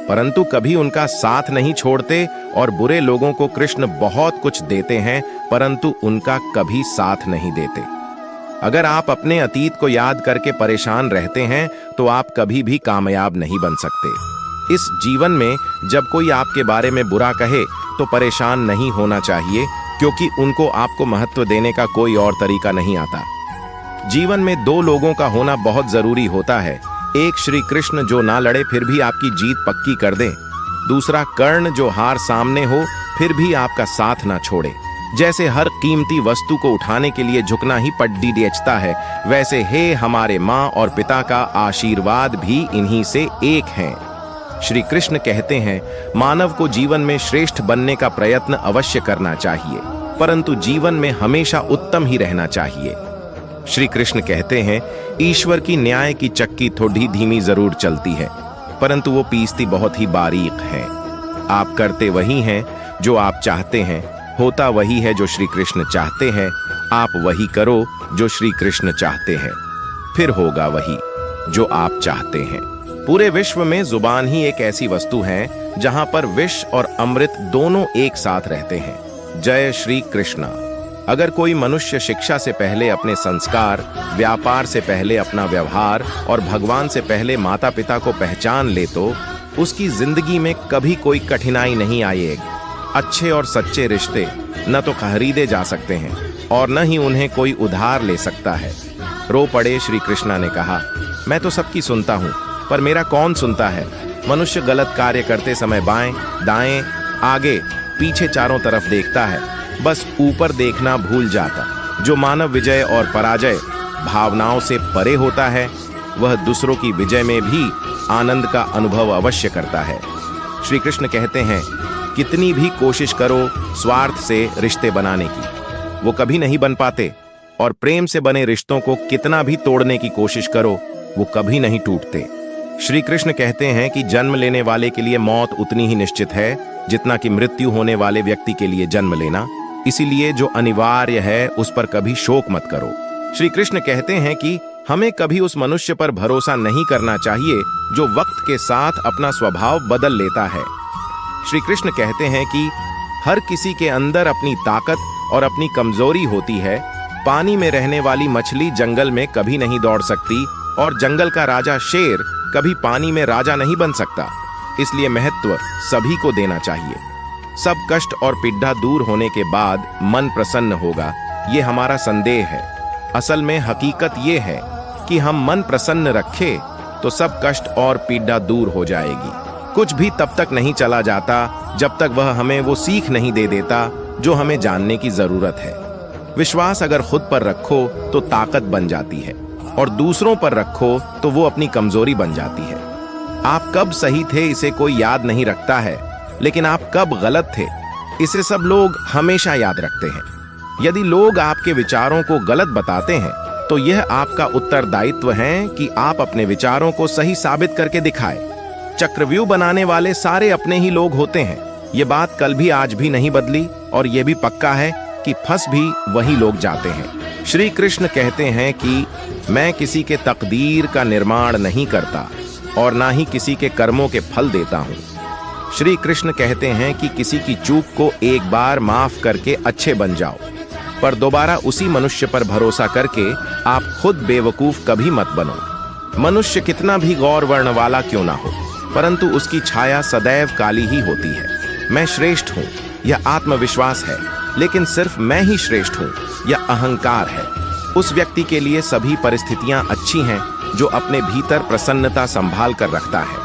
परंतु कभी उनका साथ नहीं छोड़ते, और बुरे लोगों को कृष्ण बहुत कुछ देते हैं परंतु उनका कभी साथ नहीं देते। अगर आप अपने अतीत को याद करके परेशान रहते हैं तो आप कभी भी कामयाब नहीं बन सकते। इस जीवन में जब कोई आपके बारे में बुरा कहे तो परेशान नहीं होना चाहिए, क्योंकि उनको आपको महत्व देने का कोई और तरीका नहीं आता। जीवन में दो लोगों का होना बहुत जरूरी होता है। एक श्री कृष्ण जो ना लड़े फिर भी आपकी जीत पक्की कर दे, दूसरा कर्ण जो हार सामने हो फिर भी आपका साथ ना छोड़े। जैसे हर कीमती वस्तु को उठाने के लिए झुकना ही पड्डी बेचता है, वैसे हे हमारे माँ और पिता का आशीर्वाद भी इन्हीं से एक है। श्री कृष्ण कहते हैं, मानव को जीवन में श्रेष्ठ बनने का प्रयत्न अवश्य करना चाहिए, परंतु जीवन में हमेशा उत्तम ही रहना चाहिए। श्री कृष्ण कहते हैं, ईश्वर की न्याय की चक्की थोड़ी धीमी जरूर चलती है, परंतु वो पीसती बहुत ही बारीक है। आप करते वही हैं जो आप चाहते हैं, होता वही है जो श्री कृष्ण चाहते हैं। आप वही करो जो श्री कृष्ण चाहते हैं, फिर होगा वही जो आप चाहते हैं। पूरे विश्व में जुबान ही एक ऐसी वस्तु है जहां पर विष और अमृत दोनों एक साथ रहते हैं। जय श्री कृष्ण। अगर कोई मनुष्य शिक्षा से पहले अपने संस्कार, व्यापार से पहले अपना व्यवहार और भगवान से पहले माता पिता को पहचान ले तो उसकी जिंदगी में कभी कोई कठिनाई नहीं आएगी। अच्छे और सच्चे रिश्ते न तो खरीदे जा सकते हैं और न ही उन्हें कोई उधार ले सकता है। रो पड़े श्री कृष्णा ने कहा, मैं तो सबकी सुनता हूँ पर मेरा कौन सुनता है। मनुष्य गलत कार्य करते समय बाएं, दाएं, आगे, पीछे चारों तरफ देखता है, बस ऊपर देखना भूल जाता। जो मानव विजय और पराजय भावनाओं से परे होता है, वह दूसरों की विजय में भी आनंद का अनुभव अवश्य करता है। श्री कृष्ण कहते हैं, कितनी भी कोशिश करो स्वार्थ से रिश्ते बनाने की, वो कभी नहीं बन पाते, और प्रेम से बने रिश्तों को कितना भी तोड़ने की कोशिश करो, वो कभी नहीं टूटते। श्री कृष्ण कहते हैं कि जन्म लेने वाले के लिए मौत उतनी ही निश्चित है जितना कि मृत्यु होने वाले व्यक्ति के लिए जन्म लेना। इसीलिए जो अनिवार्य है उस पर कभी शोक मत करो। श्री कृष्ण कहते हैं कि हमें कभी उस मनुष्य पर भरोसा नहीं करना चाहिए जो वक्त के साथ अपना स्वभाव बदल लेता है। श्री कृष्ण कहते हैं कि हर किसी के अंदर अपनी ताकत और अपनी कमजोरी होती है। पानी में रहने वाली मछली जंगल में कभी नहीं दौड़ सकती, और जंगल का राजा शेर कभी पानी में राजा नहीं बन सकता। इसलिए महत्व सभी को देना चाहिए। सब कष्ट और पीड़ा दूर होने के बाद मन प्रसन्न होगा, ये हमारा संदेह है। असल में हकीकत ये है कि हम मन प्रसन्न रखें तो सब कष्ट और पीड़ा दूर हो जाएगी। कुछ भी तब तक नहीं चला जाता जब तक वह हमें वो सीख नहीं दे देता जो हमें जानने की जरूरत है। विश्वास अगर खुद पर रखो तो ताकत बन जाती है, और दूसरों पर रखो तो वो अपनी कमजोरी बन जाती है। आप कब सही थे इसे कोई याद नहीं रखता है, लेकिन आप कब गलत थे इसे सब लोग हमेशा याद रखते हैं। यदि लोग आपके विचारों को गलत बताते हैं तो यह आपका उत्तरदायित्व है कि आप अपने विचारों को सही साबित करके दिखाएं। चक्रव्यूह बनाने वाले सारे अपने ही लोग होते हैं। ये बात कल भी आज भी नहीं बदली, और यह भी पक्का है कि फंस भी वही लोग जाते हैं। श्री कृष्ण कहते हैं कि मैं किसी के तकदीर का निर्माण नहीं करता और ना ही किसी के कर्मों के फल देता हूँ। श्री कृष्ण कहते हैं कि किसी की चूक को एक बार माफ करके अच्छे बन जाओ, पर दोबारा उसी मनुष्य पर भरोसा करके आप खुद बेवकूफ कभी मत बनो। मनुष्य कितना भी गौर वर्ण वाला क्यों ना हो, परंतु उसकी छाया सदैव काली ही होती है। मैं श्रेष्ठ हूँ यह आत्मविश्वास है, लेकिन सिर्फ मैं ही श्रेष्ठ हूँ यह अहंकार है। उस व्यक्ति के लिए सभी परिस्थितियां अच्छी हैं जो अपने भीतर प्रसन्नता संभाल कर रखता है।